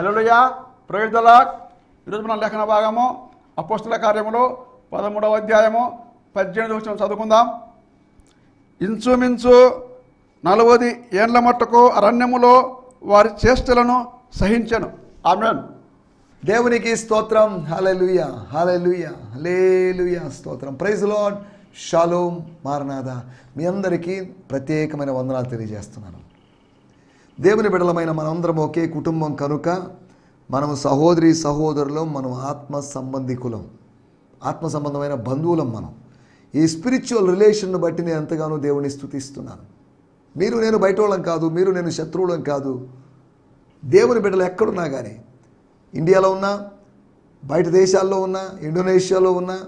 Hallelujah, praise the lord. ఈరోజు మన లేఖన భాగము అపోస్తల కార్యములు 13వ అధ్యాయము 18వ వచనం చదువుకుందాం. ఇంచుమించు 40 ఏండ్ల మట్టుకు అరణ్యములో వారి చేష్టలను సహించెను. ఆమేన్. దేవునికి స్తోత్రం. హల్లెలూయా, హల్లెలూయా, హల్లెలూయా, స్తోత్రం. Praise Lord. షాలోమ్, మారనాథ. మీ అందరికీ ప్రత్యేకమైన వందనాలు తెలియజేస్తున్నాను. దేవుని బిడ్డలమైన మనందరం ఒకే కుటుంబం కనుక మనము సహోదరి సహోదరులం, మనం ఆత్మ సంబంధికులం, ఆత్మ సంబంధమైన బంధువులం. మనం ఈ స్పిరిచువల్ రిలేషన్ను బట్టి నేను ఎంతగానో దేవుని స్తుతిస్తున్నాను. మీరు నేను బయట వాళ్ళం కాదు, మీరు నేను శత్రువులం కాదు. దేవుని బిడ్డలు ఎక్కడున్నా కానీ, ఇండియాలో ఉన్నా, బయట దేశాల్లో ఉన్నా, ఇండోనేషియాలో ఉన్నా,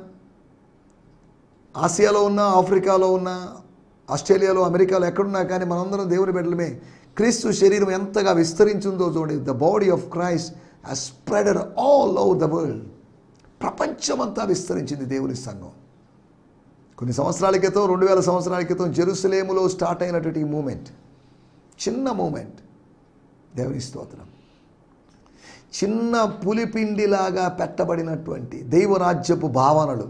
ఆసియాలో ఉన్నా, ఆఫ్రికాలో ఉన్నా, ఆస్ట్రేలియాలో, అమెరికాలో ఎక్కడున్నా కానీ మనందరం దేవుని బిడ్డలమే. క్రీస్తు శరీరం ఎంతగా విస్తరించిందో చూడండి. The body of Christ has spreaded all over the world. ప్రపంచమంతా విస్తరించింది దేవుని సంఘం. కొన్ని సంవత్సరాల క్రితం, 2000 సంవత్సరాల క్రితం జెరూసలేములో స్టార్ట్ అయినటువంటి ఈ మూమెంట్, చిన్న మూమెంట్. దేవుని స్తోత్రం. చిన్న పులిపిండిలాగా పెట్టబడినటువంటి దైవరాజ్యపు భావనలు,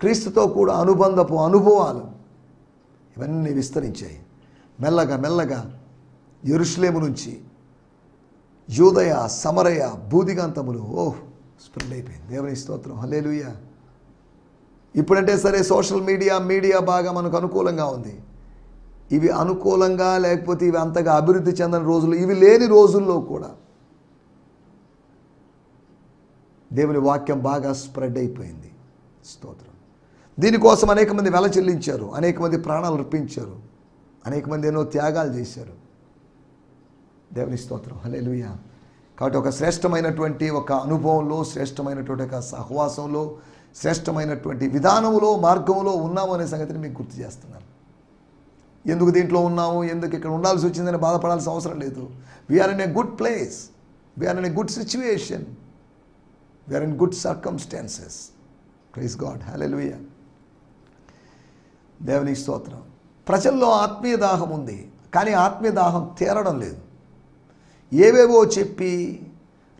క్రీస్తుతో కూడా అనుబంధపు అనుభవాలు ఇవన్నీ విస్తరించాయి. మెల్లగా మెల్లగా యెరూషలేము నుంచి యూదయ, సమరయ, బూదిగంతములు స్ప్రెడ్ అయిపోయింది. దేవుని స్తోత్రం. హల్లెలూయా. ఇప్పుడంటే సరే సోషల్ మీడియా బాగా మనకు అనుకూలంగా ఉంది. ఇవి అనుకూలంగా లేకపోతే ఇవి అంతగా అభివృద్ధి చెందని రోజులు, ఇవి లేని రోజుల్లో కూడా దేవుని వాక్యం బాగా స్ప్రెడ్ అయిపోయింది. స్తోత్రం. దీనికోసం అనేక మంది వెల చెల్లించారు, అనేక మంది ప్రాణాలు అర్పించారు, అనేక మంది ఎన్నో త్యాగాలు చేశారు. దేవుని స్తోత్రం. హల్లెలూయా. కాబట్టి ఒక శ్రేష్టమైనటువంటి ఒక అనుభవంలో, శ్రేష్టమైనటువంటి ఒక సహవాసంలో, శ్రేష్టమైనటువంటి విధానంలో, మార్గంలో ఉన్నాము అనే సంగతిని మీకు గుర్తు చేస్తున్నాను. ఎందుకు దీంట్లో ఉన్నాము, ఎందుకు ఇక్కడ ఉండాల్సి వచ్చిందని బాధపడాల్సిన అవసరం లేదు. We're in a good place, we're in a good situation, we're in good circumstances. Praise God. హల్లెలూయా. దేవుని స్తోత్రం. ప్రజల్లో ఆత్మీయ దాహం ఉంది, కానీ ఆత్మీయ దాహం తీరడం లేదు. ఏవేవో చెప్పి,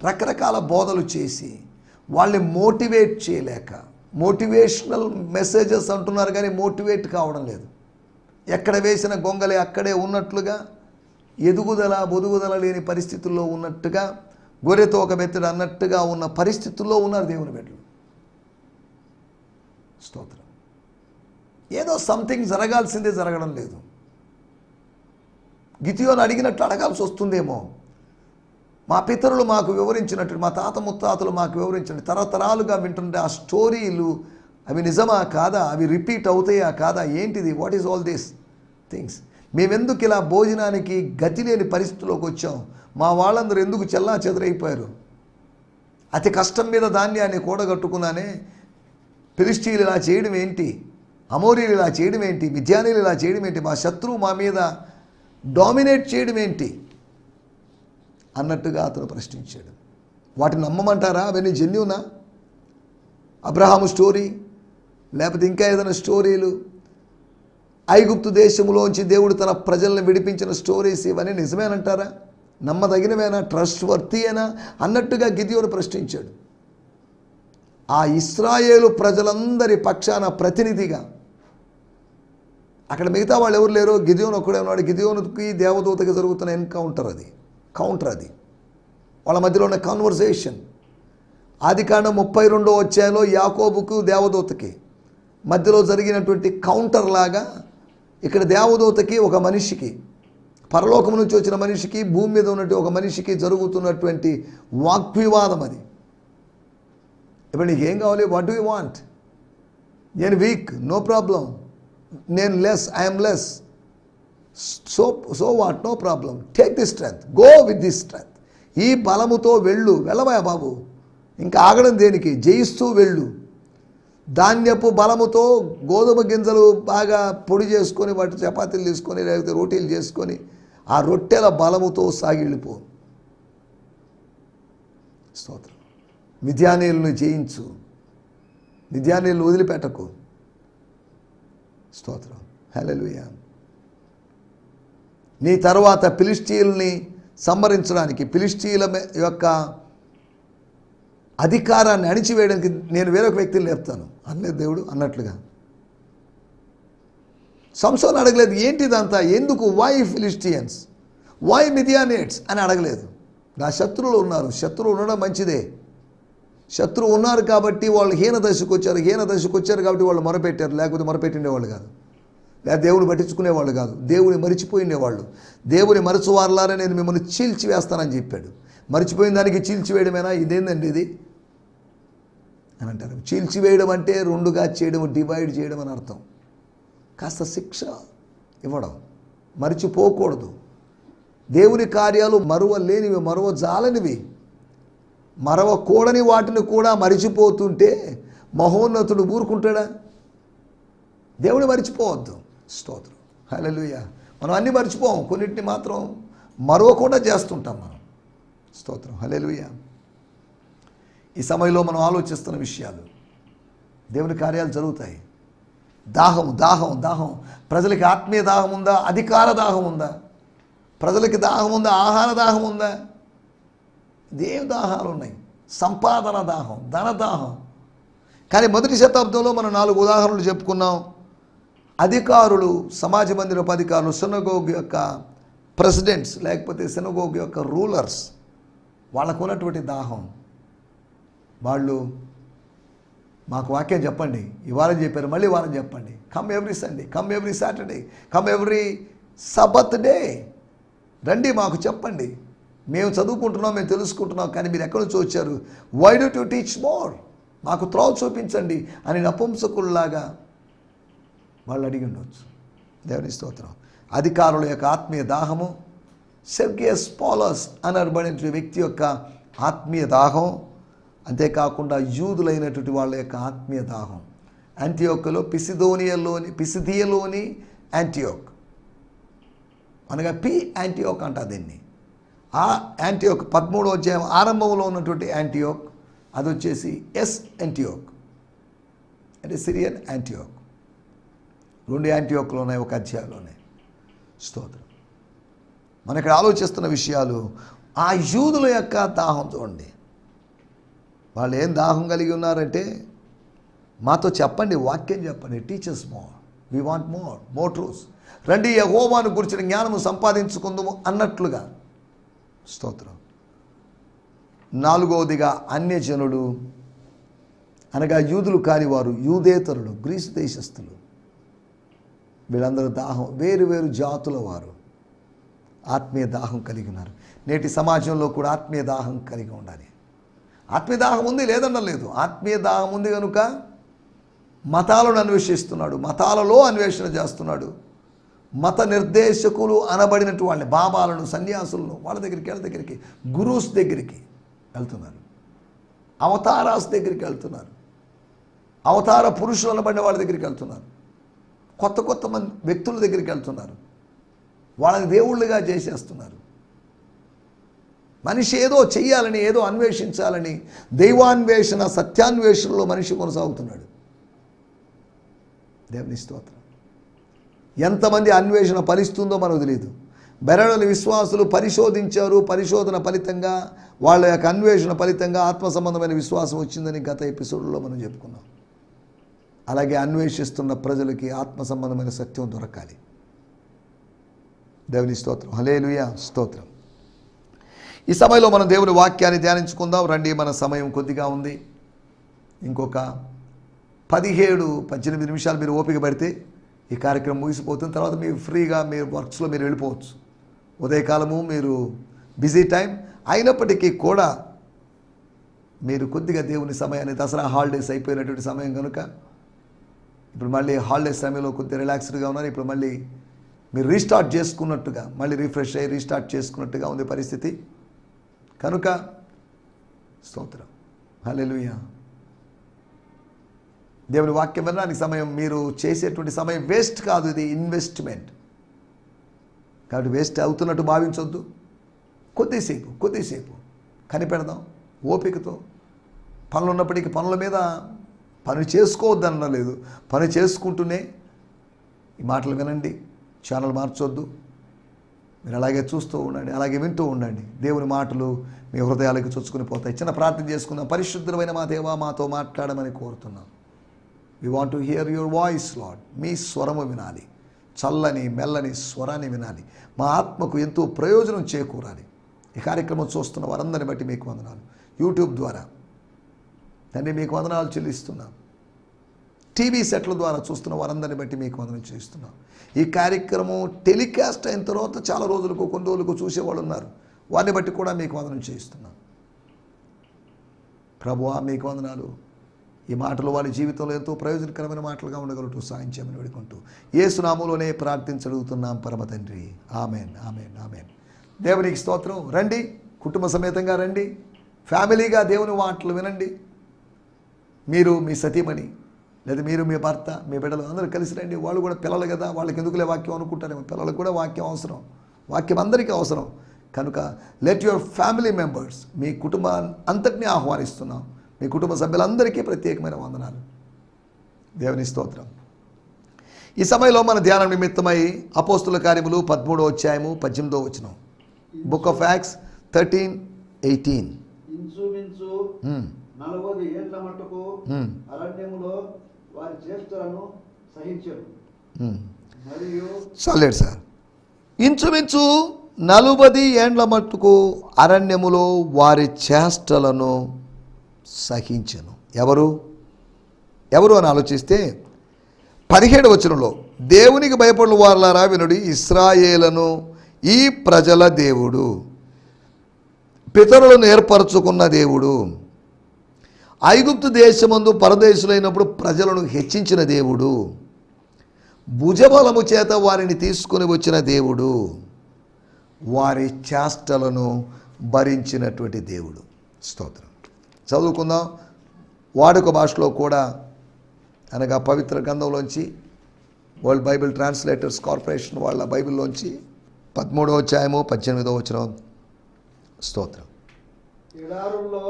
రకరకాల బోధలు చేసి వాళ్ళని మోటివేట్ చేయలేక, మోటివేషనల్ మెసేజెస్ అంటున్నారు కానీ మోటివేట్ కావడం లేదు. ఎక్కడ వేసిన గొంగలే అక్కడే ఉన్నట్లుగా, బొదుగుదల లేని పరిస్థితుల్లో ఉన్నట్టుగా, గొర్రెతో ఒక బెత్తడు అన్నట్టుగా ఉన్న పరిస్థితుల్లో ఉన్నారు దేవుని బిడ్డలు. స్తోత్రం. ఏదో సంథింగ్ జరగాల్సిందే జరగడం లేదు. గితియోను అడిగినట్లు అడగాల్సి వస్తుందేమో. మా పితరులు మాకు వివరించినట్టు, మా తాత ముత్తాతలు మాకు వివరించినట్టు, తరతరాలుగా వింటుంటే ఆ స్టోరీలు అవి నిజమా కాదా, అవి రిపీట్ అవుతాయా కాదా, ఏంటిది, what is all these things? మేమెందుకు ఇలా భోజనానికి గతి లేని పరిస్థితిలోకి వచ్చాం? మా వాళ్ళందరూ ఎందుకు చెల్లా చెదరైపోయారు? అతి కష్టం మీద ధాన్యాన్ని కూడగట్టుకున్నానే ఫిలిష్తీయులు ఇలా చేయడం ఏంటి, అమోరీలు ఇలా చేయడం ఏంటి, మిద్యానీయులు ఇలా చేయడం ఏంటి, మా శత్రువు మా మీద డామినేట్ చేయడం ఏంటి అన్నట్టుగా అతను ప్రశ్నించాడు. వాటిని నమ్మమంటారా? అవన్నీ జెన్యూనా? అబ్రహాము స్టోరీ, లేకపోతే ఇంకా ఏదైనా స్టోరీలు, ఐగుప్తు దేశంలోంచి దేవుడు తన ప్రజలను విడిపించిన స్టోరీస్, ఇవన్నీ నిజమేనంటారా? నమ్మదగినవేనా? ట్రస్ట్ వర్తీయేనా అన్నట్టుగా గిదియోను ప్రశ్నించాడు. ఆ ఇశ్రాయేలు ప్రజలందరి పక్షాన ప్రతినిధిగా, అక్కడ మిగతా వాళ్ళు ఎవరు లేరు, గిదియోను ఒక్కడే ఉన్నాడు. గిదియోనుకి దేవదూతకి జరుగుతున్న కౌంటర్ అది వాళ్ళ మధ్యలో ఉన్న కాన్వర్సేషన్. ఆదికాండం 32వ అధ్యాయంలో యాకోబుకు దేవదూతకి మధ్యలో జరిగినటువంటి కౌంటర్ లాగా ఇక్కడ దేవదూతకి ఒక మనిషికి, పరలోకం నుంచి వచ్చిన మనిషికి, భూమి మీద ఉన్నటువంటి ఒక మనిషికి జరుగుతున్నటువంటి వాగ్వివాదం అది. ఇప్పుడు నీకు ఏం కావాలి? What do you want? నేను వీక్, నో ప్రాబ్లం. నేను less, I'm less. So what, no problem. Take this strength, go with this strength. ఈ బలముతో వెళ్ళవా బాబు, ఇంకా ఆగడం దేనికి? జయిస్తూ వెళ్ళు. ధాన్యపు బలముతో గోధుమ గింజలు బాగా పొడి చేసుకొని, వాటి చపాతీలు తీసుకొని, లేకపోతే రోటీలు చేసుకొని, ఆ రొట్టెల బలముతో సాగిళ్ళిపో. స్తోత్రం. మిద్యానీయులను జయించు, మిద్యానీయులను వదిలిపెట్టకు. స్తోత్రం. హల్లెలూయా. నీ తర్వాత ఫిలిష్తీయుల్ని సంహరించడానికి, ఫిలిష్తీయుల యొక్క అధికారాన్ని అణిచివేయడానికి నేను వేరొక వ్యక్తిని లేపుతాను అనలేదు దేవుడు అన్నట్లుగా. సంసోను అడగలేదు ఏంటిదంతా, ఎందుకు, వై ఫిలిస్టియన్స్, వై మిథియానేట్స్ అని అడగలేదు. నా శత్రువులు ఉన్నారు, శత్రువు ఉండడం మంచిదే. శత్రువు ఉన్నారు కాబట్టి వాళ్ళు హీన దశకు వచ్చారు కాబట్టి వాళ్ళు మొరపెట్టారు, లేకపోతే మొరపెట్టిండేవాళ్ళు కాదు, లేదా దేవుని పట్టించుకునేవాళ్ళు కాదు, దేవుని మరిచిపోయిండేవాళ్ళు. దేవుని మరచువారులారా నేను మిమ్మల్ని చీల్చివేస్తానని చెప్పాడు. మరిచిపోయిన దానికి చీల్చివేయడమేనా, ఇదేందండి ఇది అని అంటారు. చీల్చివేయడం అంటే రెండుగా చేయడం, డివైడ్ చేయడం అని అర్థం. కాస్త శిక్ష ఇవ్వడం, మరిచిపోకూడదు. దేవుని కార్యాలు మరువలేనివి, మరువజాలనివి. మరవకూడని వాటిని కూడా మరిచిపోతుంటే మహోన్నతుడు ఊరుకుంటాడా? దేవుని మరిచిపోవద్దు. స్తోత్రం, హల్లెలూయా. మనం అన్నీ మర్చిపోం, కొన్నిటిని మాత్రం మరవకుండా చేస్తుంటాం మనం. స్తోత్రం, హల్లెలూయా. ఈ సమయంలో మనం ఆలోచిస్తున్న విషయాలు, దేవుని కార్యాలు జరుగుతాయి. దాహం దాహం దాహం. ప్రజలకి ఆత్మీయ దాహం ఉందా, అధికార దాహం ఉందా? ప్రజలకి దాహం ఉందా, ఆహార దాహం ఉందా? దేవ దాహాలు ఉన్నాయి. సంపాదన దాహం, ధన దాహం. కానీ మొదటి శతాబ్దంలో మనం 4 ఉదాహరణలు చెప్పుకున్నాం. అధికారులు, సమాజ మందిరపు అధికారులు, సినగోగ్ యొక్క ప్రెసిడెంట్స్, లేకపోతే సినగోగ్ యొక్క రూలర్స్, వాళ్ళకు ఉన్నటువంటి దాహం. వాళ్ళు మాకు వాక్యం చెప్పండి, ఈ వారం చెప్పారు, మళ్ళీ వారం చెప్పండి, come every Sunday, come every Saturday, come every Sabbath day, రండి మాకు చెప్పండి, మేము చదువుకుంటున్నాం, మేము తెలుసుకుంటున్నాం, కానీ మీరు ఎక్కడి నుంచి వచ్చారు, why don't you teach more, మాకు త్రోవ చూపించండి అని నపుంసకుల్లాగా వాళ్ళు అడిగి ఉండవచ్చు. దేవుని స్తోత్రం. అధికారుల యొక్క ఆత్మీయ దాహము, సెర్గియస్ పాలస్ అనబడిన వ్యక్తి యొక్క ఆత్మీయ దాహం, అంతేకాకుండా యూదులైనటువంటి వాళ్ళ యొక్క ఆత్మీయ దాహం. యాంటియోక్లో పిసిదియలోని యాంటియోక్, అనగా యాంటియోక్ అంట దీన్ని. ఆ యాంటియోక్ 13వ అధ్యాయం ఆరంభంలో ఉన్నటువంటి యాంటియోక్, అది వచ్చేసి యాంటియోక్ అంటే సిరియన్ యాంటియోక్. 2 యాంటియోక్లు ఉన్నాయి ఒక అధ్యాయంలోనే. స్తోత్రం. మనం ఇక్కడ ఆలోచిస్తున్న విషయాలు, ఆ యూదుల యొక్క దాహం చూడండి. వాళ్ళు ఏం దాహం కలిగి ఉన్నారంటే, మాతో చెప్పండి, వాక్యం చెప్పండి, teachers more, we want more truths, రండి యెహోవాను గురించిన జ్ఞానము సంపాదించుకుందాము అన్నట్లుగా. స్తోత్రం. 4వదిగా అన్యజనులు, అనగా యూదులు కాని వారు, యూదేతరులు, గ్రీసు దేశస్థులు, వీళ్ళందరూ దాహం, వేరు వేరు జాతుల వారు ఆత్మీయ దాహం కలిగి ఉన్నారు. నేటి సమాజంలో కూడా ఆత్మీయ దాహం కలిగి ఉండాలి. ఆత్మీయ దాహం ఉంది, లేదన్న లేదు. ఆత్మీయ దాహం ఉంది కనుక మతాలను అన్వేషిస్తున్నాడు, మతాలలో అన్వేషణ చేస్తున్నాడు. మత నిర్దేశకులు అనబడినట్టు వాళ్ళని, బాబాలను, సన్యాసులను, వాళ్ళ దగ్గరికి గురూస్ దగ్గరికి వెళ్తున్నారు, అవతారాస్ దగ్గరికి వెళ్తున్నారు, అవతార పురుషులు అనబడిన వాళ్ళ దగ్గరికి వెళ్తున్నారు, కొత్త మంది వ్యక్తుల దగ్గరికి వెళ్తున్నారు, వాళ్ళని దేవుళ్ళుగా చేసేస్తున్నారు. మనిషి ఏదో చెయ్యాలని, ఏదో అన్వేషించాలని, దైవాన్వేషణ, సత్యాన్వేషణలో మనిషి కొనసాగుతున్నాడు. దేవుని స్తోత్రం. ఎంతమంది అన్వేషణ ఫలిస్తుందో మనకు తెలియదు. బెరడల విశ్వాసులు పరిశోధించారు, పరిశోధన ఫలితంగా, వాళ్ళ యొక్క అన్వేషణ ఫలితంగా ఆత్మ సంబంధమైన విశ్వాసం వచ్చిందని గత ఎపిసోడ్లో మనం చెప్పుకున్నాం. అలాగే అన్వేషిస్తున్న ప్రజలకి ఆత్మ సంబంధమైన సత్యం దొరకాలి. దేవుని స్తోత్రం, హల్లెలూయా, స్తోత్రం. ఈ సమయంలో మనం దేవుని వాక్యాన్ని ధ్యానించుకుందాం. రండి, మన సమయం కొద్దిగా ఉంది. ఇంకొక 17-18 నిమిషాలు మీరు ఓపిక పడితే ఈ కార్యక్రమం ముగిసిపోతుంది. తర్వాత మీరు ఫ్రీగా మీరు వర్క్స్లో మీరు వెళ్ళిపోవచ్చు. ఉదయకాలము మీరు బిజీ టైం అయినప్పటికీ కూడా మీరు కొద్దిగా దేవుని సమయాన్ని, దసరా హాలిడేస్ అయిపోయినటువంటి సమయం కనుక ఇప్పుడు మళ్ళీ హాలిడేస్ సమయంలో కొద్దిగా రిలాక్స్డ్గా ఉన్నారు. ఇప్పుడు మళ్ళీ మీరు రీస్టార్ట్ చేసుకున్నట్టుగా, మళ్ళీ రిఫ్రెష్ అయ్యి రీస్టార్ట్ చేసుకున్నట్టుగా ఉంది పరిస్థితి కనుక స్తోత్రం, హల్లెలూయా. దేవుని వాక్యం వినడానికి సమయం, మీరు చేసేటువంటి సమయం వేస్ట్ కాదు, ఇది ఇన్వెస్ట్మెంట్. కాబట్టి వేస్ట్ అవుతున్నట్టు భావించొద్దు. కొద్దిసేపు కనిపెడదాం ఓపికతో. పనులు ఉన్నప్పటికీ పనుల మీద పని చేసుకోవద్దు లేదు, పని చేసుకుంటూనే ఈ మాటలు వినండి. ఛానల్ మార్చొద్దు. మీరు అలాగే చూస్తూ ఉండండి, అలాగే వింటూ ఉండండి. దేవుని మాటలు మీ హృదయాలకు చొచ్చుకుని పోతాయి. చిన్న ప్రార్థన చేసుకుందాం. పరిశుద్ధమైన మా దేవా, మాతో మాట్లాడమని కోరుతున్నాం. We want to hear your voice Lord. మీ స్వరము వినాలి, చల్లని మెల్లని స్వరాన్ని వినాలి. మా ఆత్మకు ఎంతో ప్రయోజనం చేకూరాలి. ఈ కార్యక్రమం చూస్తున్న వారందరిని బట్టి మీకు వందనాలు. యూట్యూబ్ ద్వారా తండ్రి మీకు వందనాలు చెల్లిస్తున్నాం. టీవీ సెట్ల ద్వారా చూస్తున్న వారందరిని బట్టి మీకు వందనం చేస్తున్నాం. ఈ కార్యక్రమం టెలికాస్ట్ అయిన తర్వాత చాలా రోజులకు కొన్ని రోజులకు చూసేవాళ్ళు ఉన్నారు. వారిని బట్టి కూడా మీకు వందనం చేస్తున్నాం. ప్రభువా మీకు వందనాలు. ఈ మాటలు వారి జీవితంలో ఎంతో ప్రయోజనకరమైన మాటలుగా ఉండగలటూ సాయం చేయమని వేడుకుంటూ యేసు నామములోనే ప్రార్థించడుగుతున్నాం పరమ తండ్రి. Amen, amen, amen. దేవునికి స్తోత్రం. రండి, కుటుంబ సమేతంగా రండి, ఫ్యామిలీగా దేవుని మాటలు వినండి. మీరు మీ సతీమణి లేదా మీరు మీ భర్త మీ బిడ్డలు అందరూ కలిసి రండి. వాళ్ళు కూడా పిల్లలు కదా, వాళ్ళకి ఎందుకులే వాక్యం అనుకుంటారేమో. పిల్లలకు కూడా వాక్యం అవసరం, వాక్యం అందరికీ అవసరం. కనుక లెట్ యువర్ ఫ్యామిలీ మెంబర్స్, మీ కుటుంబాన్ని అంతటినీ ఆహ్వానిస్తున్నాం. మీ కుటుంబ సభ్యులందరికీ ప్రత్యేకమైన వందనాలు. దేవుని స్తోత్రం. ఈ సమయంలో మన ధ్యానం నిమిత్తమై అపోస్తుల కార్యములు 13వ అధ్యాయము 18వ వచనం, బుక్ ఆఫ్ యాక్ట్స్ 13:18. ఇంచుమించు 40 ఏళ్ల మట్టుకు అరణ్యములో వారి చేష్టలను సహించెను. మరియు చాలేడు సార్. ఇంచుమించు 40 ఏండ్ల మట్టుకు అరణ్యములో వారి చేష్టలను సహించెను. ఎవరు అని ఆలోచిస్తే 17వ వచనంలో, దేవునికి భయపడు వారలారా వినుడి, ఇశ్రాయేలును ఈ ప్రజల దేవుడు, పితరులను ఏర్పరచుకున్న దేవుడు, ఐగుప్తు దేశమందు పరదేశులైనప్పుడు ప్రజలను హెచ్చించిన దేవుడు, భుజబలము చేత వారిని తీసుకుని వచ్చిన దేవుడు, వారి చేష్టలను భరించినటువంటి దేవుడు. స్తోత్రం. చదువుకుందాం. వాడుక భాషలో కూడా అనగా పవిత్ర గ్రంథంలోంచి, వరల్డ్ బైబిల్ ట్రాన్స్లేటర్స్ కార్పొరేషన్ వాళ్ళ బైబిల్లోంచి 13వ అధ్యాయము 18వ వచనం. స్తోత్రం. ఎడారుల్లో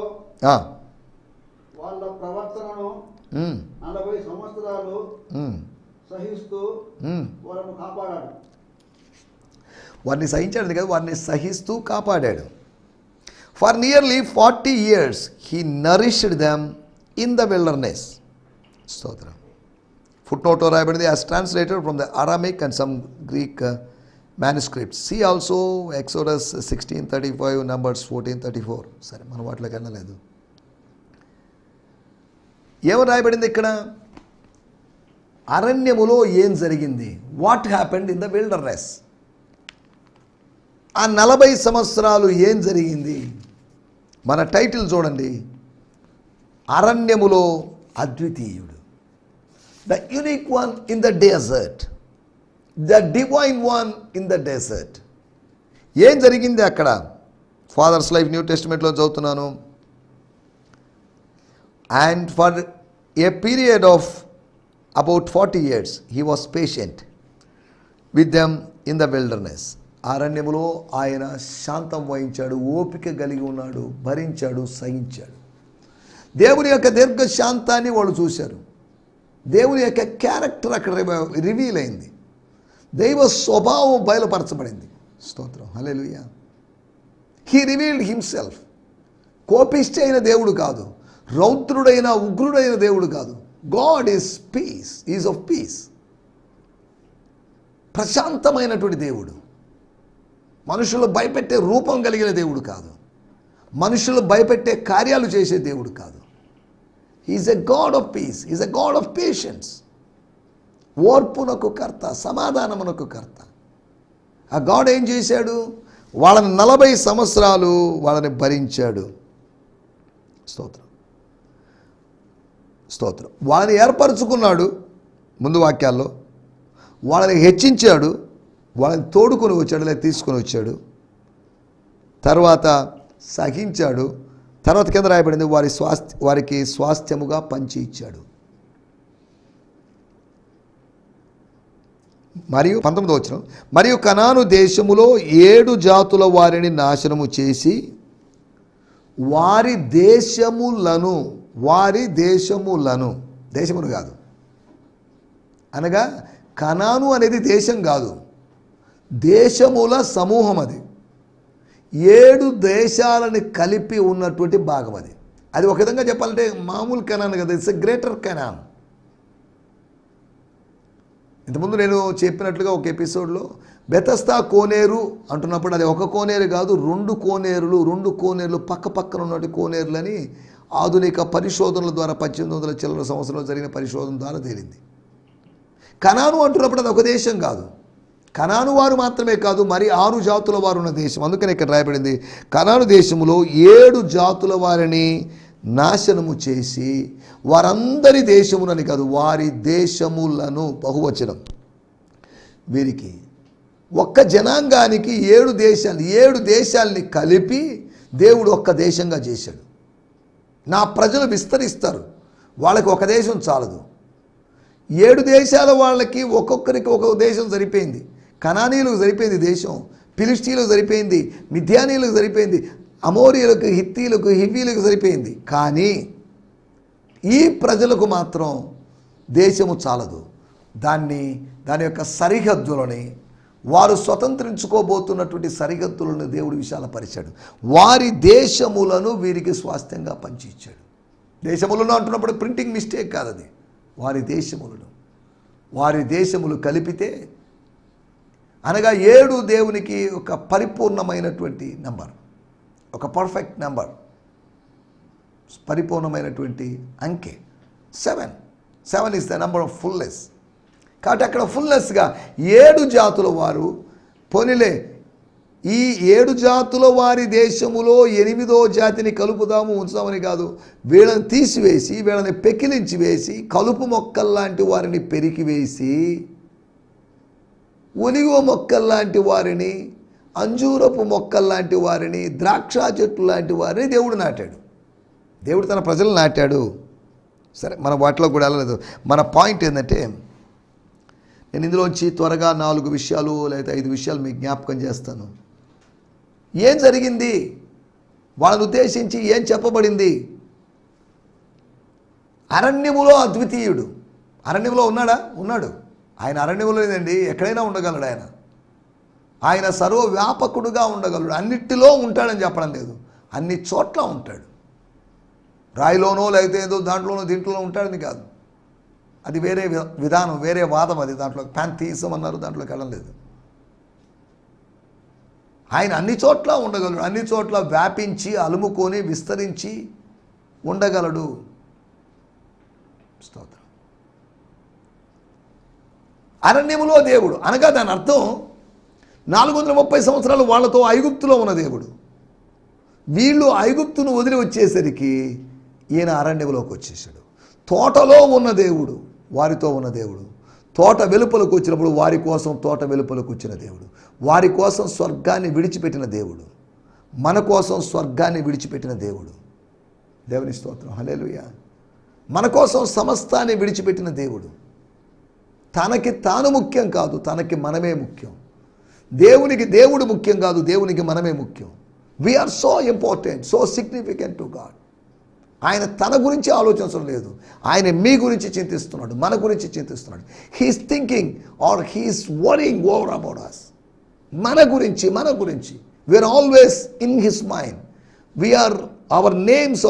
వాళ్ళ ప్రవర్తనను 40 సంవత్సరాలు సహిస్తూ వాళ్ళను కాపాడాడు. వారిని సహించాడు కదా, వారిని సహిస్తూ కాపాడాడు. For nearly 40 years he nourished them in the wilderness. స్తోత్రం. ఫుట్నోట్లో రాయబడింది, as translated from the Aramaic and some Greek manuscripts. See also Exodus 16:35, Numbers 14:34. సరే, మనం వాటిలోకి వెళ్ళలేదు. ఏమని రాయబడింది ఇక్కడ? అరణ్యములో ఏం జరిగింది? What happened in the wilderness. ఆ 40 సంవత్సరాలు ఏం జరిగింది? మన టైటిల్ చూడండి, అరణ్యములో అద్వితీయుడు, the unique one in the desert, the divine one in the desert. ఏం జరిగింది అక్కడ? ఫాదర్స్ లైఫ్ న్యూ టెస్టిమెంట్లో చదువుతున్నాను. And for a period of about 40 years he was patient with them in the wilderness. అరణ్యములో ఆయన శాంతం వహించాడు, ఓపిక కలిగి ఉన్నాడు, భరించాడు, సహించాడు. దేవుని యొక్క దీర్ఘ శాంతాన్ని వాళ్ళు చూశారు. దేవుని యొక్క క్యారెక్టర్ అక్కడ రివీల్ అయింది. దైవ స్వభావం బయలుపరచబడింది. స్తోత్రం. హల్లెలూయా. He revealed himself. కోపిష్టి అయిన దేవుడు కాదు, రౌద్రుడైన ఉగ్రుడైన దేవుడు కాదు. God is peace, is of peace. ప్రశాంతమైనటువంటి దేవుడు. మనుషులు భయపెట్టే రూపం కలిగిన దేవుడు కాదు, మనుషులు భయపెట్టే కార్యాలు చేసే దేవుడు కాదు. Is a God of peace, is a God of patience. ఓర్పునకు కర్త, సమాధానమునకు కర్త. ఆ గాడ్ ఏం చేశాడు? వాళ్ళని 40 సంవత్సరాలు వాళ్ళని భరించాడు. స్తోత్రం, స్తోత్రం. వాళ్ళని ఏర్పరచుకున్నాడు. ముందు వాక్యాల్లో వాళ్ళని హెచ్చించాడు, వాళ్ళని తోడుకొని వచ్చాడు, లేదా తీసుకొని వచ్చాడు. తర్వాత సహించాడు. తర్వాత కింద రాయబడింది, వారికి స్వాస్థ్యముగా పంచి ఇచ్చాడు. మరియు 19వ వచనం, మరియు కనాను దేశములో 7 జాతుల వారిని నాశనము చేసి వారి దేశములను, దేశమును కాదు అనగా కనాను అనేది దేశం కాదు, దేశముల సమూహం అది. 7 దేశాలని కలిపి ఉన్నటువంటి భాగం అది. అది ఒక విధంగా చెప్పాలంటే మామూలు కెనాన్ కదా, ఇట్స్ ఎ గ్రేటర్ కెనాన్. ఇంతకుముందు నేను చెప్పినట్లుగా ఒక ఎపిసోడ్లో బెతస్తా కోనేరు అంటున్నప్పుడు అది ఒక కోనేరు కాదు, 2 కోనేరులు పక్క పక్కన ఉన్నటువంటి కోనేరులని ఆధునిక పరిశోధనల ద్వారా 1800 చిల్లర సంవత్సరంలో జరిగిన పరిశోధన ద్వారా తేలింది. కనాను అంటున్నప్పుడు అది ఒక దేశం కాదు, కనాను వారు మాత్రమే కాదు, మరి 6 జాతుల వారు ఉన్న దేశం. అందుకని ఇక్కడ రాయబడింది, కనాను దేశంలో 7 జాతుల వారిని నాశనము చేసి వారందరి దేశములని కాదు, వారి దేశములను, బహువచనం, వీరికి ఒక్క జనాంగానికి 7 దేశాలని కలిపి దేవుడు ఒక్క దేశంగా చేశాడు. నా ప్రజలు విస్తరిస్తారు, వాళ్ళకి ఒక దేశం చాలదు. 7 దేశాల వాళ్ళకి ఒక్కొక్కరికి ఒక్కొక్క దేశం సరిపోయింది. కనానీయులకు సరిపోయింది దేశం, ఫిలిష్తీయులకు సరిపోయింది, మిథ్యానీయులకు సరిపోయింది, అమోరీయులకు, హిత్తీయులకు, హివ్వీలకు సరిపోయింది. కానీ ఈ ప్రజలకు మాత్రం దేశము చాలదు. దాని యొక్క సరిహద్దులని, వారు స్వతంత్రించుకోబోతున్నటువంటి సరిహద్దులను దేవుడు విశాలపరిచాడు. వారి దేశములను వీరికి స్వాస్థ్యంగా పంచి ఇచ్చాడు. దేశములను అంటున్నప్పుడు ప్రింటింగ్ మిస్టేక్ కాదు, అది వారి దేశములు కలిపితే, అనగా 7 దేవునికి ఒక పరిపూర్ణమైనటువంటి నెంబర్, ఒక పర్ఫెక్ట్ నెంబర్, పరిపూర్ణమైనటువంటి అంకె. 7 is the number of fullness. కాబట్టి అక్కడ ఫుల్నెస్గా 7 జాతుల వారు, పోనీలే ఈ 7 జాతుల వారి దేశములో 8వ జాతిని కలుపుదాము ఉంచుదామని కాదు, వీళ్ళని తీసివేసి, వీళ్ళని పెకిలించి వేసి, కలుపు మొక్కల్లాంటి వారిని పెరికివేసి, ఒలివ మొక్కల్లాంటి వారిని, అంజూరపు మొక్కల్లాంటి వారిని, ద్రాక్ష చెట్లు లాంటి వారిని దేవుడు నాటాడు. దేవుడు తన ప్రజలు నాటాడు. సరే, మన వాటిలో కూడా వెళ్ళలేదు. మన పాయింట్ ఏంటంటే, నేను ఇందులోంచి త్వరగా 4 విషయాలు లేదా 5 విషయాలు మీకు జ్ఞాపకం చేస్తాను. ఏం జరిగింది, వాళ్ళని ఉద్దేశించి ఏం చెప్పబడింది? అరణ్యములో అద్వితీయుడు. అరణ్యంలో ఉన్నాడు. ఆయన అరణ్యంలో లేదండి, ఎక్కడైనా ఉండగలడు. ఆయన సర్వవ్యాపకుడుగా ఉండగలడు. అన్నిటిలో ఉంటాడని చెప్పడం లేదు, అన్ని చోట్ల ఉంటాడు. రాయిలోనో లేకపోతే ఏదో దాంట్లోనో దీంట్లోనో ఉంటాడని కాదు, అది వేరే విధానం, వేరే వాదం. అది దాంట్లో ప్యాంథీయిజం అన్నారు, దాంట్లోకి వెళ్ళడం లేదు. ఆయన అన్ని చోట్ల ఉండగలడు, అన్ని చోట్ల వ్యాపించి, అలుముకొని, విస్తరించి ఉండగలడు. స్తోత్రం. అరణ్యములో దేవుడు అనగా దాని అర్థం 430 సంవత్సరాలు వాళ్ళతో ఐగుప్తులో ఉన్న దేవుడు. వీళ్ళు ఐగుప్తును వదిలి వచ్చేసరికి ఈయన అరణ్యములోకి వచ్చేసాడు. తోటలో ఉన్న దేవుడు వారితో ఉన్న దేవుడు, తోట వెలుపలకు వచ్చినప్పుడు వారి కోసం తోట వెలుపలకు వచ్చిన దేవుడు, వారి కోసం స్వర్గాన్ని విడిచిపెట్టిన దేవుడు, మన కోసం స్వర్గాన్ని విడిచిపెట్టిన దేవుడు. దేవుని స్తోత్రం, హల్లెలూయా. మన కోసం సమస్తాన్ని విడిచిపెట్టిన దేవుడు. తనకి తాను ముఖ్యం కాదు, తనకి మనమే ముఖ్యం. దేవునికి దేవుడు ముఖ్యం కాదు, దేవునికి మనమే ముఖ్యం. We are so important, so significant to God. ఆయన తన గురించి ఆలోచించడం లేదు, ఆయన మీ గురించి చింతిస్తున్నాడు, మన గురించి చింతిస్తున్నాడు. He's thinking or he's worrying over about us. మన గురించి we're always in his mind. We're our names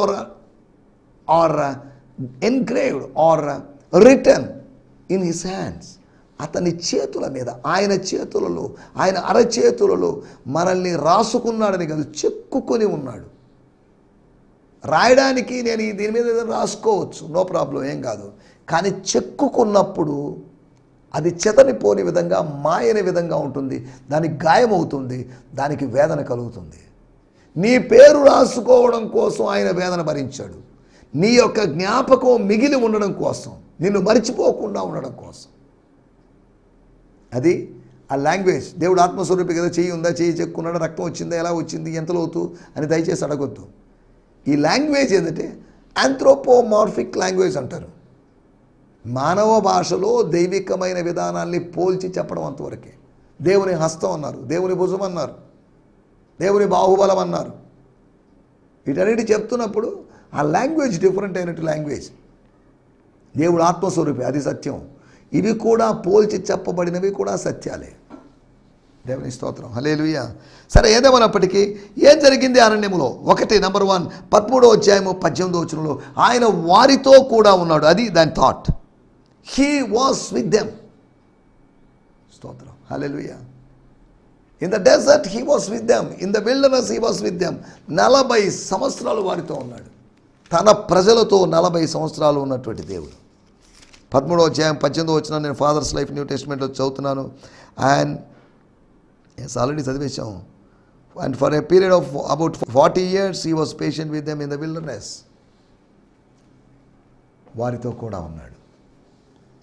are engraved or written in his hands. అతని చేతుల మీద, ఆయన చేతులలో, ఆయన అరచేతులలో మనల్ని రాసుకున్నాడని కాదు, చెక్కుకొని ఉన్నాడు. రాయడానికి నేను దీని మీద ఏదైనా రాసుకోవచ్చు, నో ప్రాబ్లం, ఏం కాదు. కానీ చెక్కుకున్నప్పుడు అది చెతనిపోని విధంగా, మాయని విధంగా ఉంటుంది, దానికి గాయమవుతుంది, దానికి వేదన కలుగుతుంది. నీ పేరు రాసుకోవడం కోసం ఆయన వేదన భరించాడు. నీ యొక్క జ్ఞాపకం మిగిలి ఉండడం కోసం, నిన్ను మరిచిపోకుండా ఉండడం కోసం. అది ఆ లాంగ్వేజ్. దేవుడు ఆత్మస్వరూపి కదా, చెయ్యి ఉందా, చెయ్యి చెక్కున్నాడు, రక్తం వచ్చిందా, ఎలా వచ్చింది, ఎంత లోతు అని దయచేసి అడగొద్దు. ఈ లాంగ్వేజ్ ఏంటంటే ఆంథ్రోపోమార్ఫిక్ లాంగ్వేజ్ అంటారు. మానవ భాషలో దైవికమైన విధానాల్ని పోల్చి చెప్పడం అంతవరకే. దేవుని హస్తం అన్నారు, దేవుని భుజం అన్నారు, దేవుని బాహుబలం అన్నారు. వీటన్నిటి చెప్తున్నప్పుడు ఆ లాంగ్వేజ్ డిఫరెంట్ అయినట్టు లాంగ్వేజ్. దేవుడు ఆత్మస్వరూపి, అది సత్యం. ఇవి కూడా పోల్చి చెప్పబడినవి కూడా సత్యాలే. దేవుని స్తోత్రం, హల్లెలూయా. సరే, ఏదేమన్నప్పటికీ ఏం జరిగింది అరణ్యములో? ఒకటి, నంబర్ 1, 13వ అధ్యాయము 18వ వచనంలో ఆయన వారితో కూడా ఉన్నాడు. అది దాని thought. He was with them. స్తోత్రం, హల్లెలూయా. In the desert he was with them, in the wilderness he was with them. 40 సంవత్సరాలు వారితో ఉన్నాడు. తన ప్రజలతో 40 సంవత్సరాలు ఉన్నటువంటి దేవుడు. 13వ అధ్యాయం 18వ వచనం నేను ఫాదర్స్ లైఫ్ న్యూ టెస్ట్మెంట్లో చదువుతున్నాను. అండ్ ఆల్రెడీ చదివేశాము. And for a period of about 40 years he was patient with them in the wilderness. వారితో కూడా ఉన్నాడు,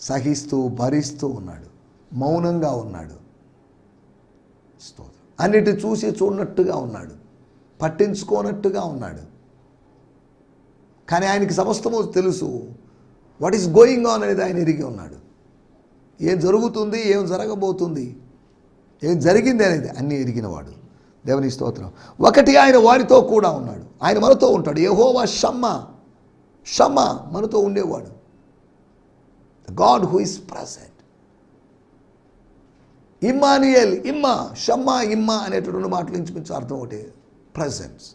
సహిస్తూ భరిస్తూ ఉన్నాడు, మౌనంగా ఉన్నాడు. స్తోత్రం. అన్నిటి చూసి చూడనట్టుగా ఉన్నాడు, పట్టించుకోనట్టుగా ఉన్నాడు. కానీ ఆయనకి సమస్తము తెలుసు. వాట్ ఈస్ గోయింగ్ ఆన్ అనేది ఆయన ఎరిగి ఉన్నాడు. ఏం జరుగుతుంది, ఏం జరగబోతుంది, ఏం జరిగింది అనేది అన్నీ ఎరిగినవాడు. దేవుని స్తోత్రం. ఒకటి, ఆయన వారితో కూడా ఉన్నాడు. ఆయన మనతో ఉంటాడు. యెహోవా షమ్మా, షమ్మా మనతో ఉండేవాడు. God who is present. Immanuel, ఇమ్మా, షమ్మా, ఇమ్మా అనేటువంటి 2 మాటలు ఇంచుమించు అర్థం ఒకటి. ప్రెసెన్స్,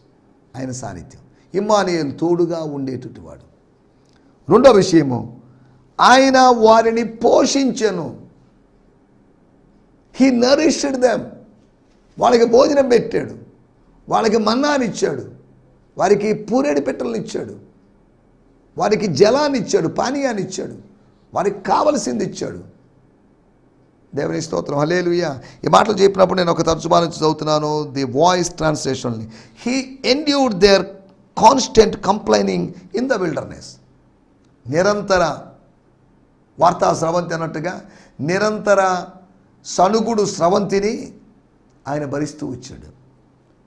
ఆయన సాన్నిధ్యం. ఇమ్మానుయేల్, తోడుగా ఉండేటువంటి వాడు. రెండో విషయము, ఆయన వారిని పోషించెను. He nourished them. వాళ్ళకి భోజనం పెట్టాడు, వాళ్ళకి మన్నానిచ్చాడు, వారికి పూరేడు పెట్టెలను ఇచ్చాడు, వారికి జలాన్ని ఇచ్చాడు, పానీయాన్ని ఇచ్చాడు, వారికి కావలసింది ఇచ్చాడు. దేవుని స్తోత్రం, హల్లెలూయా. ఈ మాటలు చెప్పినప్పుడు నేను ఒక తర్జుమా నుంచి చదువుతున్నాను, ది వాయిస్ ట్రాన్స్లేషన్ని. He endured their constant complaining in the wilderness. నిరంతర వార్తా స్రవంతి అన్నట్టుగా నిరంతర సణుగుడు స్రవంతిని ఆయన భరిస్తూ వచ్చాడు.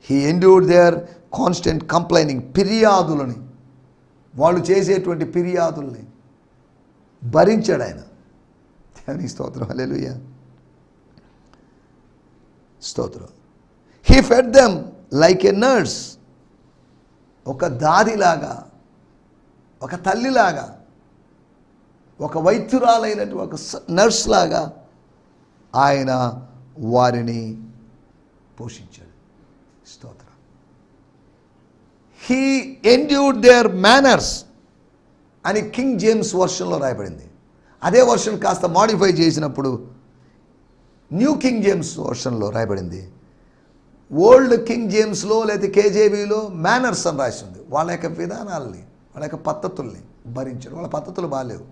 He endured their constant complaining. ఫిర్యాదులని, వాళ్ళు చేసేటువంటి ఫిర్యాదుల్ని భరించాడు ఆయన. దేవుని స్తోత్రం, హల్లెలూయా, స్తోత్రం. He fed them like a nurse. ఒక దాదిలాగా, ఒక తల్లిలాగా, ఒక వైద్యురాలైనటువంటి ఒక నర్స్ లాగా ఆయన వారిని పోషించాడు. స్తోత్రం. హీ ఎండ్యూర్డ్ దేర్ మేనర్స్ అని కింగ్ జేమ్స్ వర్షన్లో రాయబడింది. అదే వర్షన్ కాస్త మాడిఫై చేసినప్పుడు న్యూ కింగ్ జేమ్స్ వర్షన్లో రాయబడింది. ఓల్డ్ కింగ్ జేమ్స్లో లేదా కేజేబీలో మేనర్స్ అని రాసింది. వాళ్ళ యొక్క విధానాలని, వాళ్ళ యొక్క పద్ధతుల్ని భరించాడు. వాళ్ళ పద్ధతులు బాగాలేవు.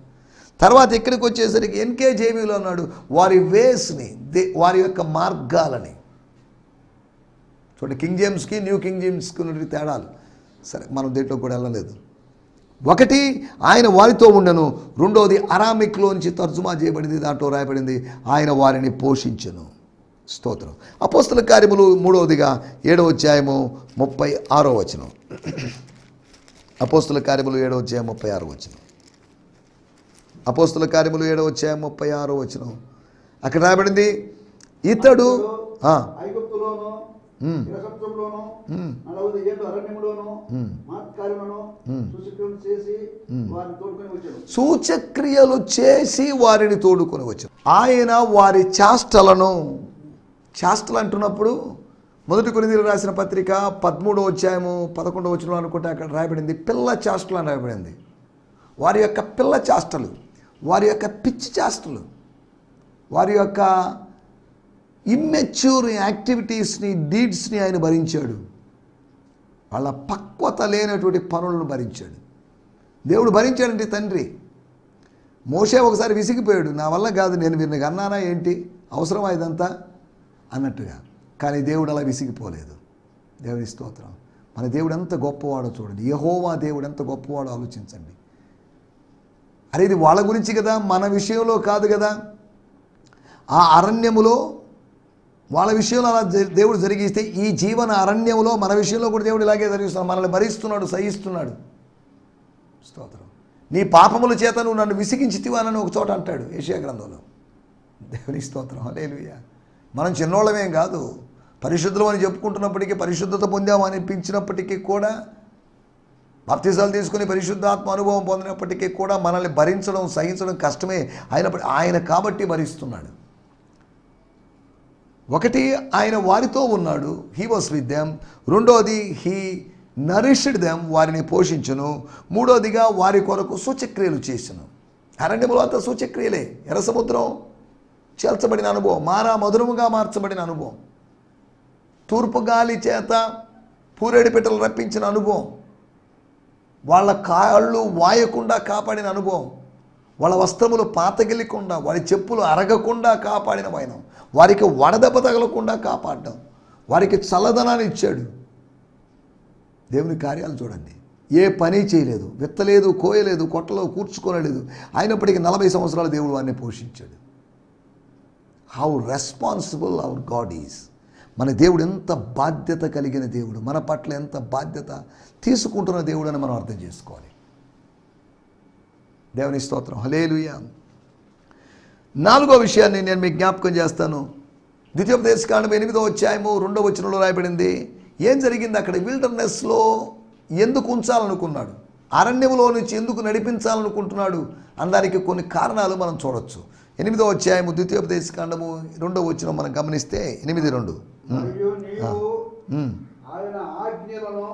తర్వాత ఇక్కడికి వచ్చేసరికి ఎన్కేజేబీలో అన్నాడు వారి వేస్ని, వారి యొక్క మార్గాలని. చూడండి, కింగ్ జేమ్స్కి న్యూ కింగ్ జేమ్స్కి ఉన్న తేడాలు. సరే, మనం దీంట్లో కూడా వెళ్ళలేదు. ఒకటి, ఆయన వారితో ఉండను. రెండోది అరామిక్లో నుంచి తర్జుమా చేయబడింది, దాంట్లో రాయబడింది ఆయన వారిని పోషించను. స్తోత్రం. అపోస్తల కార్యములు 3వ 7వ అధ్యాయము 36వ వచనం. అపోస్తల కార్యములు 7వ అధ్యాయం 36వ వచనం. అపోస్తల కార్యములు 7వ అధ్యాయం 36వ వచనం. అక్కడ రాయబడింది, ఇతడు ఐగుప్తులోను, ఇరసత్వంలోను, 40 ఏళ్ళు అరణ్యములోను మహత్కార్యములను సూచక్రియలు చేసి వారిని తోడుకొని వచ్చాడు. సూచక్రియలు చేసి వారిని తోడుకొని వచ్చాడు. ఆయన వారి చేష్టలను, చేష్టలు అంటున్నప్పుడు 1 కొరింథీయులకు రాసిన పత్రిక 13వ అధ్యాయము 11వ వచనం అనుకుంటే అక్కడ రాయబడింది పిల్ల చేష్టలు అని రాయబడింది. వారి యొక్క పిల్ల చేష్టలు, వారి యొక్క పిచ్చి చేష్టలు, వారి యొక్క ఇమ్మెచ్యూర్ యాక్టివిటీస్ని, డీడ్స్ని ఆయన భరించాడు. వాళ్ళ పక్వత లేనటువంటి పనులను భరించాడు. దేవుడు భరించాడంటే తండ్రి. మోషే ఒకసారి విసిగిపోయాడు, నా వల్ల కాదు, నేను వీరిని కన్నానా ఏంటి, అవసరమా ఇదంతా అన్నట్టుగా. కానీ దేవుడు అలా విసిగిపోలేదు. దేవుని స్తోత్రం. మన దేవుడు ఎంత గొప్పవాడో చూడండి. యెహోవా దేవుడు ఎంత గొప్పవాడో ఆలోచించండి. అరే, ఇది వాళ్ళ గురించి కదా, మన విషయంలో కాదు కదా. ఆ అరణ్యములో వాళ్ళ విషయంలో అలా దేవుడు జరిగిస్తే ఈ జీవన అరణ్యంలో మన విషయంలో కూడా దేవుడు ఇలాగే జరిగిస్తున్నాడు. మనల్ని భరిస్తున్నాడు, సహిస్తున్నాడు. స్తోత్రం. నీ పాపముల చేత నువ్వు నన్ను విసిగించితివానని ఒక చోట అంటాడు యెషయా గ్రంథంలో. దేవుని స్తోత్రం, హల్లెలూయా. మనం చిన్నోళ్ళమేం కాదు, పరిశుద్ధులం అని చెప్పుకుంటున్నప్పటికీ, పరిశుద్ధత పొందాము అనిపించినప్పటికీ కూడా, బాప్తిసాలు తీసుకుని పరిశుద్ధాత్మ అనుభవం పొందినప్పటికీ కూడా మనల్ని భరించడం, సహించడం కష్టమే అయినప్పటికీ ఆయన కాబట్టి భరిస్తున్నాడు. ఒకటి, ఆయన వారితో ఉన్నాడు, హీ వాస్ విత్ దెమ్. రెండోది, హీ నరిష్డ్ దెమ్, వారిని పోషించును. మూడోదిగా వారి కొరకు సూచక్రియలు చేసెను. అరణ్యములో అంతా సూచక్రియలే. ఎర్ర సముద్రం చేల్చబడిన అనుభవం, మారా మధురముగా మార్చబడిన అనుభవం, తూర్పు గాలి చేత పూరేడు పిట్టలు రప్పించిన అనుభవం, వాళ్ళ కాళ్ళు వాయకుండా కాపాడిన అనుభవం, వాళ్ళ వస్త్రములు పాతగిలికుండా, వారి చెప్పులు అరగకుండా కాపాడిన వైనం, వారికి వడదెబ్బ తగలకుండా కాపాడడం, వారికి చల్లదనాన్ని ఇచ్చాడు. దేవుని కార్యాలు చూడండి. ఏ పని చేయలేదు, విత్తలేదు, కోయలేదు, కొట్టలో కూర్చుకోలేదు, అయినప్పటికీ 40 సంవత్సరాలు దేవుడు వారిని పోషించాడు. How responsible hour God is. మన దేవుడు ఎంత బాధ్యత కలిగిన దేవుడు, మన పట్ల ఎంత బాధ్యత తీసుకుంటున్న దేవుడు అని మనం అర్థం చేసుకోవాలి. దేవుని స్తోత్రం, హల్లెలూయా. 4వ విషయాన్ని నేను మీకు జ్ఞాపకం చేస్తాను. ద్వితీయోపదేశకాండం 8వ అధ్యాయము 2వ వచనంలో రాయబడింది. ఏం జరిగింది అక్కడ? విల్డర్నెస్లో ఎందుకు ఉంచాలనుకున్నాడు, అరణ్యములో నుంచి ఎందుకు నడిపించాలనుకుంటున్నాడు అనడానికి కొన్ని కారణాలు మనం చూడొచ్చు. 8వ అధ్యాయము ద్వితీయోపదేశకాండము 2వ వచనం మనం గమనిస్తే 8:2. మరియు నీవు ఆయన ఆజ్ఞలను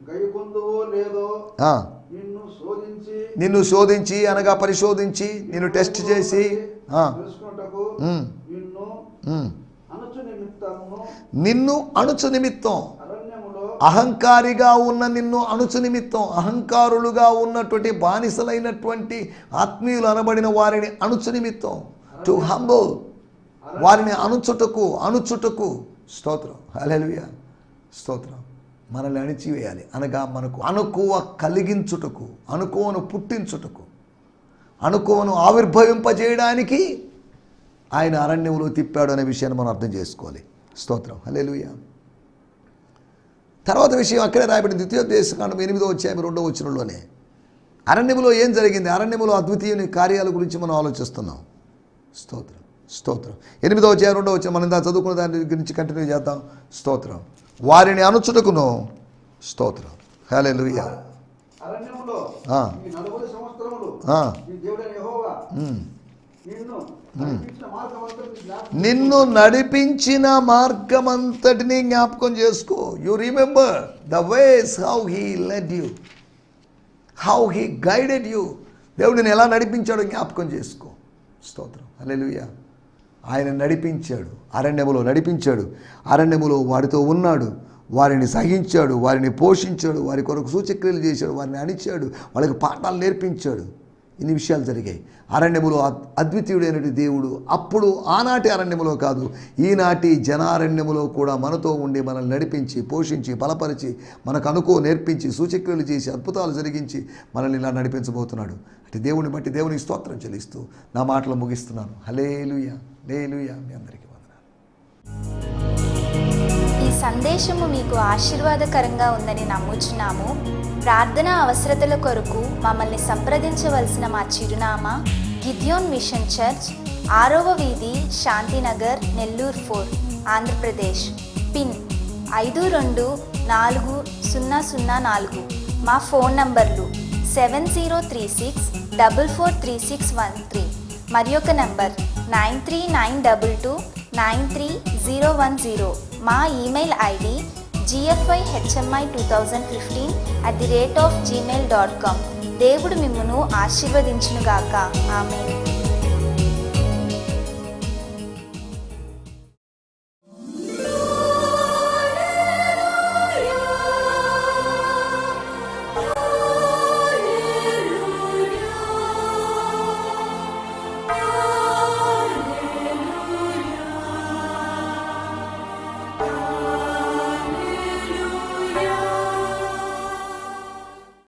గైకొందువో లేదో నిన్ను శోధించి అనగా పరిశోధించి, నిన్ను టెస్ట్ చేసి తెలుసుకొనుటకు నిన్ను అణుచు నిమిత్తం, అహంకారిగా ఉన్న నిన్ను అణుచు నిమిత్తం, అహంకారులుగా ఉన్నటువంటి బానిసలైనటువంటి ఆత్మీయులు అనబడిన వారిని అణుచు నిమిత్తం, టు హంబుల్, వారిని అణుచుటకు. స్తోత్రం, హల్లెలూయా, స్తోత్రం. మనల్ని అణిచివేయాలి అనగా మనకు అణుకువ కలిగించుటకు, అణుకువను పుట్టించుటకు, అణుకువను ఆవిర్భవింపజేయడానికి ఆయన అరణ్యములో తిప్పాడు అనే విషయాన్ని మనం అర్థం చేసుకోవాలి. స్తోత్రం, హల్లెలూయా. తర్వాత విషయం అక్కడే రాయబడింది. ద్వితీయోపదేశకాండం 8వ అధ్యాయం 2వ వచనంలోనే అరణ్యములో ఏం జరిగింది, అరణ్యములో అద్వితీయుని కార్యాల గురించి మనం ఆలోచిస్తున్నాం. స్తోత్రం, స్తోత్రం. 8వ అధ్యాయం 2వ వచనం మనం చదువుకున్న దాని గురించి కంటిన్యూ చేద్దాం. స్తోత్రం. వారిని అణుచుటకును. స్తోత్రం, హల్లెలూయా. అరణ్యములో ఈ 40 సంవత్సరములు నీ దేవుడైన యెహోవా నిన్ను నడిపించిన మార్గమంతటిని జ్ఞాపకం చేసుకో. You remember the ways, how he lead you, how he guided you. దేవుడిని ఎలా నడిపించాడో జ్ఞాపకం చేసుకో. స్తోత్రం, హల్లెలూయా. ఆయన నడిపించాడు, అరణ్యములో నడిపించాడు, అరణ్యములో వారితో ఉన్నాడు, వారిని సహించాడు, వారిని పోషించాడు, వారి కొరకు సూచక్రియలు చేశాడు, వారిని అణిచాడు, వాళ్ళకి పాఠాలు నేర్పించాడు. ఇన్ని విషయాలు జరిగాయి. అరణ్యములో అద్వితీయుడైనటువంటి దేవుడు అప్పుడు ఆనాటి అరణ్యములో కాదు, ఈనాటి జనారణ్యములో కూడా మనతో ఉండి మనల్ని నడిపించి, పోషించి, బలపరిచి, మనకు నేర్పించి, సూచక్రియలు చేసి, అద్భుతాలు జరిగించి మనల్ని ఇలా నడిపించబోతున్నాడు. అంటే దేవుని బట్టి దేవునికి స్తోత్రం చెల్లిస్తూ నా మాటలు ముగిస్తున్నాను. హల్లెలూయా, హల్లెలూయా. మీ అందరికీ వందనాలు. ఈ సందేశము మీకు ఆశీర్వాదకరంగా ఉందని నమ్ముచున్నాము. ప్రార్థన అవసరతల కొరకు మమ్మల్ని సంప్రదించవలసిన మా చిరునామా గిద్యోన్ మిషన్ చర్చ్, 6వ వీధి, శాంతినగర్, నెల్లూరు 4, ఆంధ్రప్రదేశ్. పిన్ 524004. మా ఫోన్ నంబర్లు 7036443613 మరి ఒక నంబర్ 9392293010. మా ఈమెయిల్ ఐడి gfihmi2015@gmail.com. దేవుడు మిమ్మును ఆశీర్వదించునుగాక. ఆమేన్.